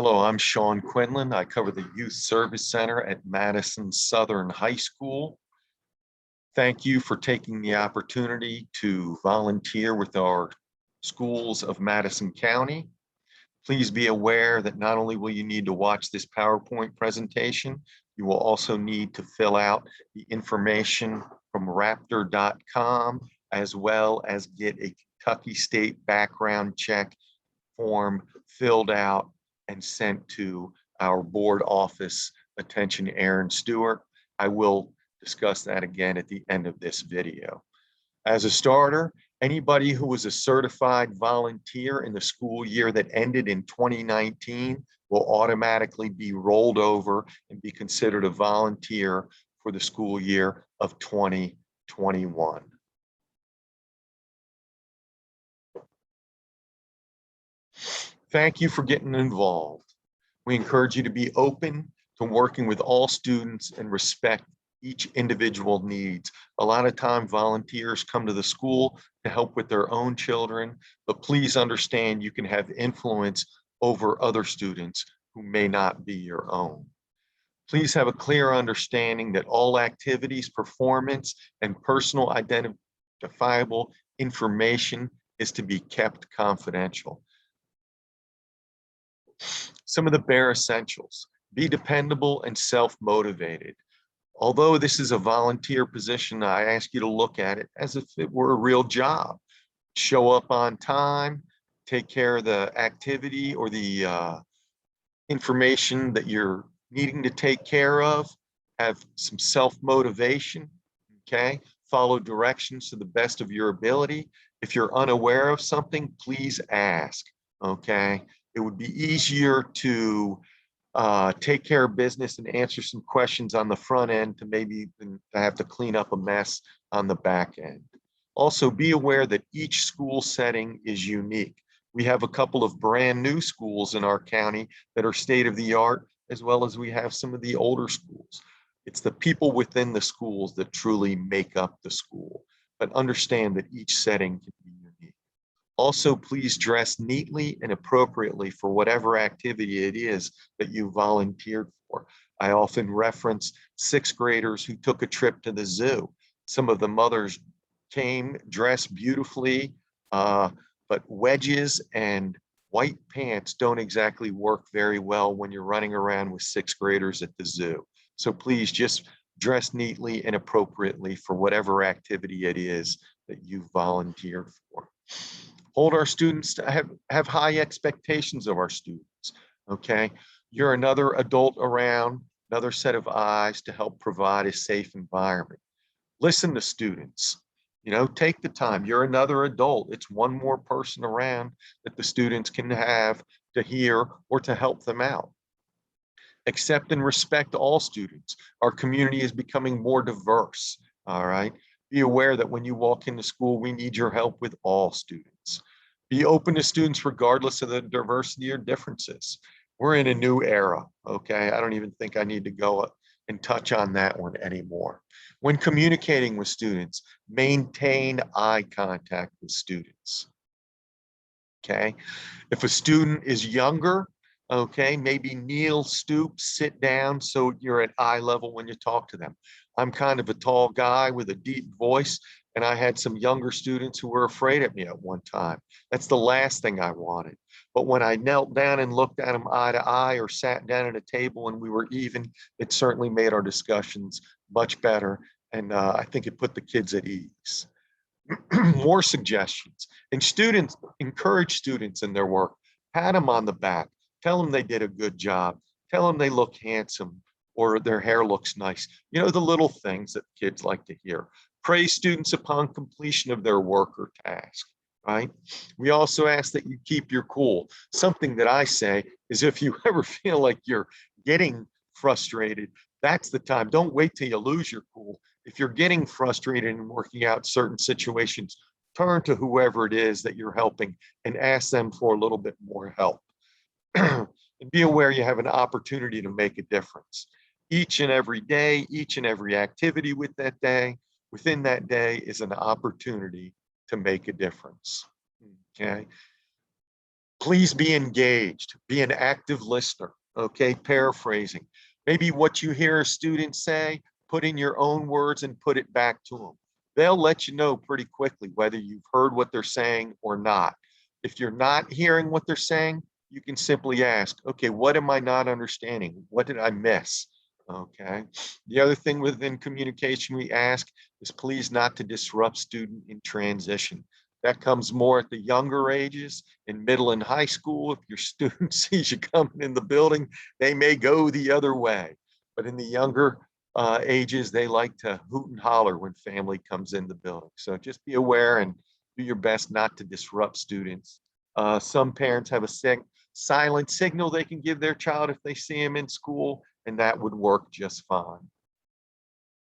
Hello, I'm Sean Quinlan. I cover the Youth Service Center at Madison Southern High School. Thank you for taking the opportunity to volunteer with our schools of Madison County. Please be aware that not only will you need to watch this PowerPoint presentation, you will also need to fill out the information from raptor.com, as well as get a Kentucky State background check form filled out and sent to our board office. Attention, Aaron Stewart. I will discuss that again at the end of this video. As a starter, anybody who was a certified volunteer in the school year that ended in 2019 will automatically be rolled over and be considered a volunteer for the school year of 2021. Thank you for getting involved. We encourage you to be open to working with all students and respect each individual needs. A lot of time volunteers come to the school to help with their own children, but please understand you can have influence over other students who may not be your own. Please have a clear understanding that all activities, performance, and personal identifiable information is to be kept confidential. Some of the bare essentials: be dependable and self-motivated. Although this is a volunteer position, I ask you to look at it as if it were a real job. Show up on time, take care of the activity or the information that you're needing to take care of, have some self-motivation, okay? Follow directions to the best of your ability. If you're unaware of something, please ask, okay? It would be easier to take care of business and answer some questions on the front end to maybe to have to clean up a mess on the back end. Also, be aware that each school setting is unique. We have a couple of brand new schools in our county that are state of the art, as well as we have some of the older schools. It's the people within the schools that truly make up the school, but understand that each setting can be unique. Also, please dress neatly and appropriately for whatever activity it is that you volunteered for. I often reference sixth graders who took a trip to the zoo. Some of the mothers came dressed beautifully, but wedges and white pants don't exactly work very well when you're running around with sixth graders at the zoo. So please just dress neatly and appropriately for whatever activity it is that you volunteered for. Hold our students to have high expectations of our students, okay? You're another adult around, another set of eyes to help provide a safe environment. Listen to students, you know, take the time. You're another adult. It's one more person around that the students can have to hear or to help them out. Accept and respect all students. Our community is becoming more diverse, all right? Be aware that when you walk into school, we need your help with all students. Be open to students regardless of the diversity or differences. We're in a new era, okay? I don't even think I need to go and touch on that one anymore. When communicating with students, maintain eye contact with students, okay? If a student is younger, okay, maybe kneel, stoop, sit down so you're at eye level when you talk to them. I'm kind of a tall guy with a deep voice, and I had some younger students who were afraid of me at one time. That's the last thing I wanted. But when I knelt down and looked at them eye to eye or sat down at a table and we were even, it certainly made our discussions much better. And I think it put the kids at ease. More suggestions. And students, encourage students in their work. Pat them on the back. Tell them they did a good job. Tell them they look handsome or their hair looks nice. You know, the little things that kids like to hear. Praise students upon completion of their work or task, right? We also ask that you keep your cool. Something that I say is if you ever feel like you're getting frustrated, that's the time. Don't wait till you lose your cool. If you're getting frustrated and working out certain situations, turn to whoever it is that you're helping and ask them for a little bit more help. And be aware you have an opportunity to make a difference. Each and every day, each and every activity within that day is an opportunity to make a difference, okay? Please be engaged, be an active listener, okay? Paraphrasing. Maybe what you hear a student say, put in your own words and put it back to them. They'll let you know pretty quickly whether you've heard what they're saying or not. If you're not hearing what they're saying, you can simply ask, okay, what am I not understanding? What did I miss? Okay. The other thing within communication we ask is please not to disrupt student in transition. That comes more at the younger ages. In middle and high school, if your student sees you coming in the building, they may go the other way. But in the younger ages, they like to hoot and holler when family comes in the building. So just be aware and do your best not to disrupt students. Some parents have a silent signal they can give their child if they see him in school, and that would work just fine.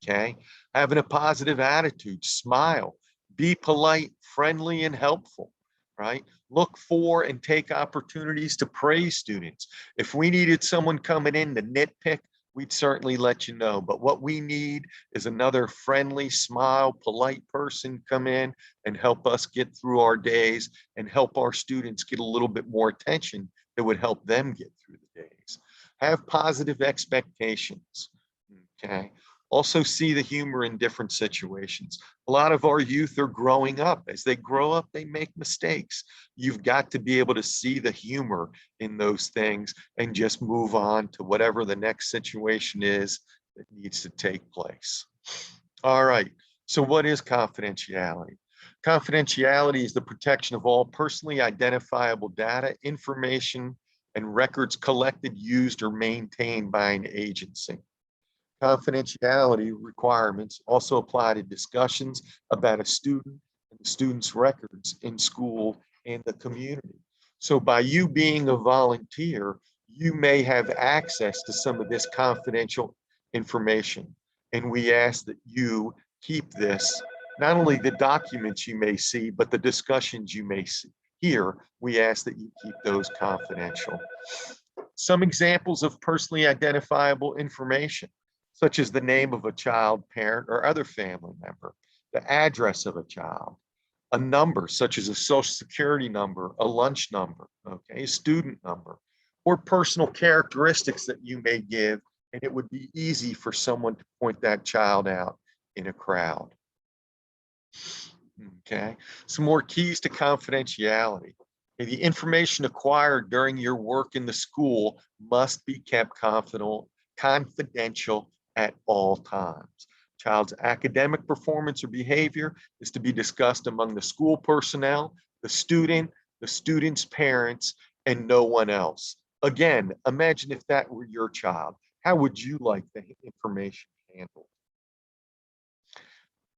Okay, having a positive attitude, smile, be polite, friendly, and helpful, right? Look for and take opportunities to praise students. If we needed someone coming in to nitpick, we'd certainly let you know. But what we need is another friendly, smile, polite person come in and help us get through our days and help our students get a little bit more attention that would help them get through the days. Have positive expectations, okay? Also see the humor in different situations. A lot of our youth are growing up. As they grow up, they make mistakes. You've got to be able to see the humor in those things and just move on to whatever the next situation is that needs to take place. All right, so what is confidentiality? Confidentiality is the protection of all personally identifiable data, information, and records collected, used, or maintained by an agency. Confidentiality requirements also apply to discussions about a student and the student's records in school and the community. So by you being a volunteer, you may have access to some of this confidential information. And we ask that you keep this, not only the documents you may see, but the discussions you may see. Here, we ask that you keep those confidential. Some examples of personally identifiable information, such as the name of a child, parent, or other family member, the address of a child, a number such as a social security number, a lunch number, okay, a student number, or personal characteristics that you may give, and it would be easy for someone to point that child out in a crowd. Okay, some more keys to confidentiality. Okay, the information acquired during your work in the school must be kept confidential at all times. Child's academic performance or behavior is to be discussed among the school personnel, the student's parents, and no one else. Again, imagine if that were your child. How would you like the information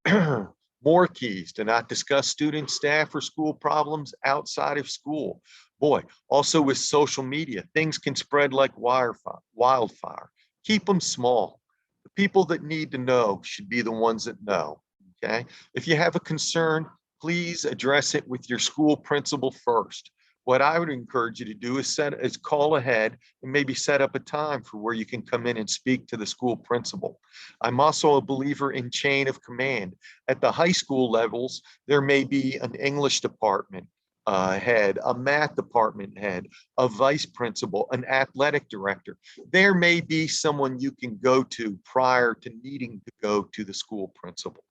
handled? More keys: to not discuss student, staff, or school problems outside of school. Boy, also with social media, things can spread like wildfire. Keep them small. The people that need to know should be the ones that know, okay? If you have a concern, please address it with your school principal first. What I would encourage you to do is call ahead and maybe set up a time for where you can come in and speak to the school principal. I'm also a believer in chain of command. At the high school levels, there may be an English department head, a math department head, a vice principal, an athletic director. There may be someone you can go to prior to needing to go to the school principal.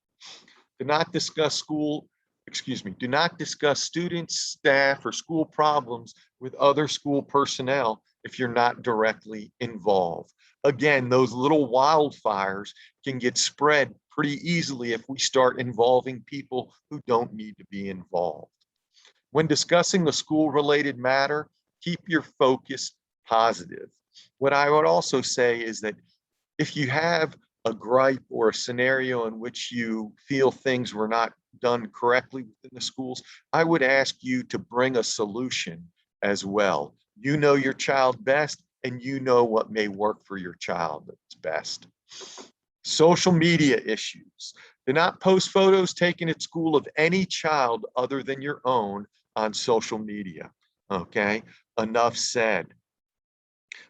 Do not discuss do not discuss students, staff, or school problems with other school personnel if you're not directly involved. Again, those little wildfires can get spread pretty easily if we start involving people who don't need to be involved. When discussing a school-related matter, keep your focus positive. What I would also say is that if you have a gripe or a scenario in which you feel things were not done correctly within the schools, I would ask you to bring a solution as well. You know your child best, and you know what may work for your child best. Social media issues. Do not post photos taken at school of any child other than your own on social media. Okay, enough said.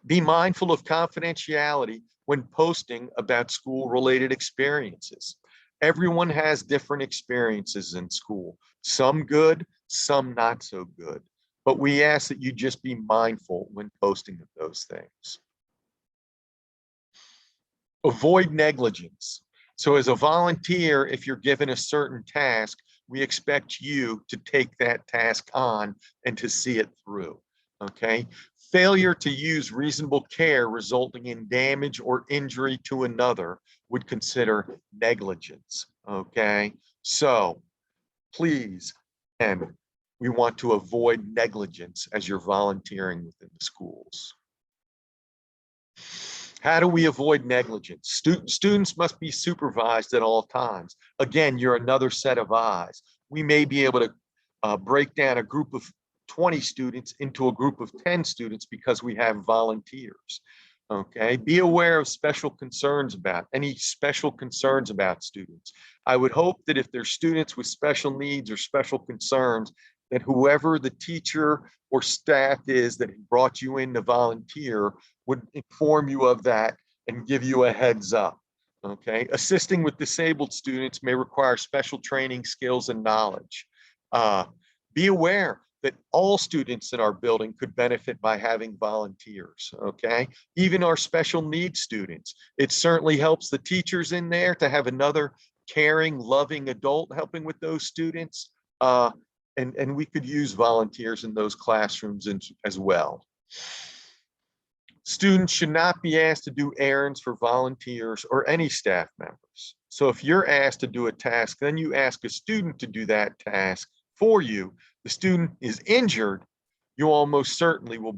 Be mindful of confidentiality when posting about school-related experiences. Everyone has different experiences in school, some good, some not so good. but we ask that you just be mindful when posting of those things. Avoid negligence. So as a volunteer, if you're given a certain task, we expect you to take that task on and to see it through, okay? Failure to use reasonable care resulting in damage or injury to another would consider negligence, okay? So please, and we want to avoid negligence as you're volunteering within the schools. How do we avoid negligence? Students must be supervised at all times. Again, you're another set of eyes. We may be able to break down a group of 20 students into a group of 10 students because we have volunteers. Okay, be aware of special concerns about any special concerns about students. I would hope that if there's students with special needs or special concerns, that whoever the teacher or staff is that brought you in to volunteer would inform you of that and give you a heads up. Okay, assisting with disabled students may require special training, skills, and knowledge. Be aware that all students in our building could benefit by having volunteers, okay? Even our special needs students. It certainly helps the teachers in there to have another caring, loving adult helping with those students. And we could use volunteers in those classrooms as well. Students should not be asked to do errands for volunteers or any staff members. So if you're asked to do a task, then you ask a student to do that task for you, the student is injured, you almost certainly will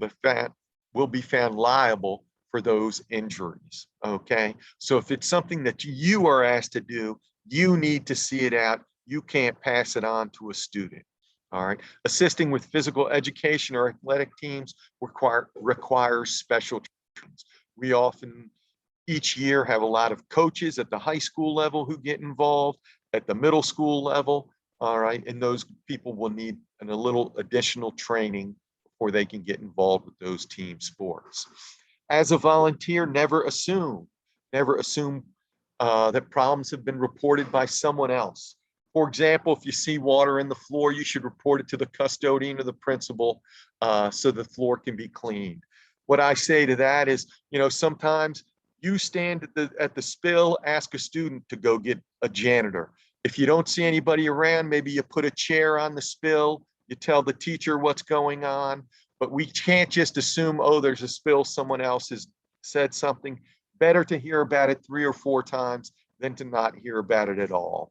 be found liable for those injuries, okay? So if it's something that you are asked to do, you need to see it out. You can't pass it on to a student. All right, assisting with physical education or athletic teams requires special trainings. We often, each year, have a lot of coaches at the high school level who get involved, at the middle school level, all right, and those people will need a little additional training before they can get involved with those team sports. As a volunteer, never assume that problems have been reported by someone else. For example, if you see water in the floor, you should report it to the custodian or the principal so the floor can be cleaned. What I say to that is, you know, sometimes you stand at the spill, ask a student to go get a janitor. If you don't see anybody around, maybe you put a chair on the spill, you tell the teacher what's going on, but we can't just assume, oh, there's a spill, someone else has said something. Better to hear about it 3 or 4 times than to not hear about it at all.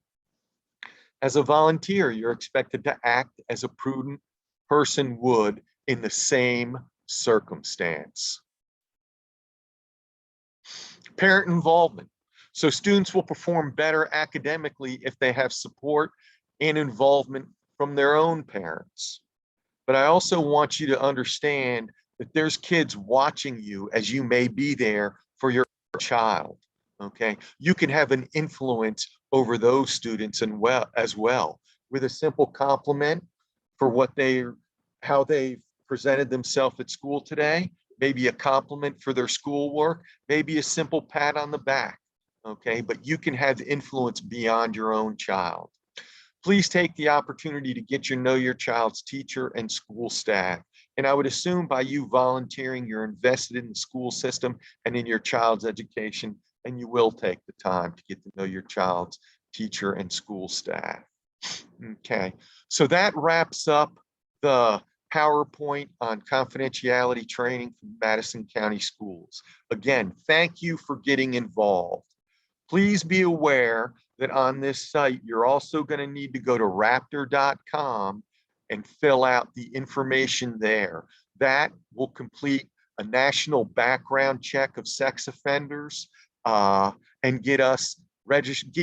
As a volunteer, you're expected to act as a prudent person would in the same circumstance. Parent involvement. So students will perform better academically if they have support and involvement from their own parents. But I also want you to understand that there's kids watching you as you may be there for your child. Okay, you can have an influence over those students as well with a simple compliment for how they presented themselves at school today, maybe a compliment for their schoolwork, maybe a simple pat on the back. Okay, but you can have influence beyond your own child. Please take the opportunity to know your child's teacher and school staff. And I would assume by you volunteering, you're invested in the school system and in your child's education, and you will take the time to get to know your child's teacher and school staff. Okay, so that wraps up the PowerPoint on confidentiality training from Madison County Schools. Again, thank you for getting involved. Please be aware that on this site, you're also going to need to go to raptor.com and fill out the information there. That will complete a national background check of sex offenders and get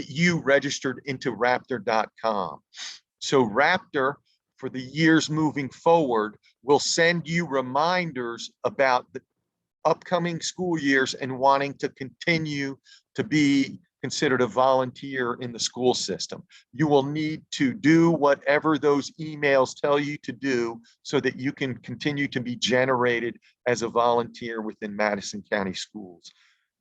you registered into raptor.com. So Raptor, for the years moving forward, will send you reminders about the upcoming school years and wanting to continue to be considered a volunteer in the school system. You will need to do whatever those emails tell you to do so that you can continue to be generated as a volunteer within Madison County Schools.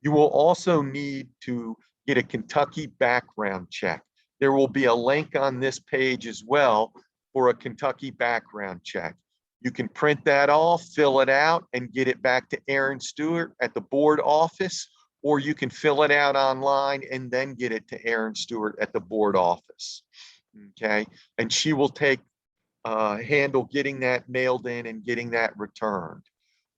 You will also need to get a Kentucky background check. There will be a link on this page as well for a Kentucky background check. You can print that off, fill it out, and get it back to Erin Stewart at the board office, or you can fill it out online and then get it to Erin Stewart at the board office. Okay, and she will handle getting that mailed in and getting that returned.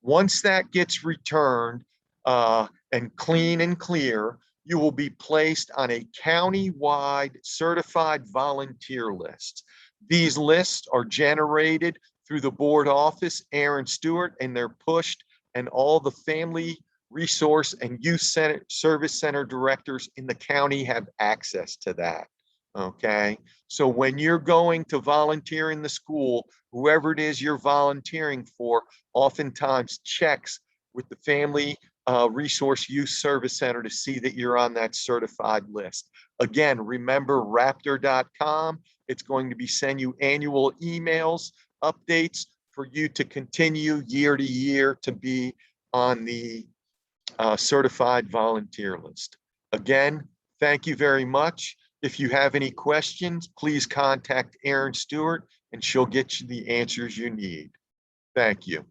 Once that gets returned and clean and clear, you will be placed on a county-wide certified volunteer list. These lists are generated through the board office, Erin Stewart, and they're pushed, and all the family resource and youth service center directors in the county have access to that. Okay, so when you're going to volunteer in the school, whoever it is you're volunteering for, oftentimes checks with the Family Resource Youth Service Center to see that you're on that certified list. Again, remember raptor.com. It's going to be send you annual emails, updates for you to continue year to year to be on the certified volunteer list. Again, thank you very much. If you have any questions, please contact Erin Stewart and she'll get you the answers you need. Thank you.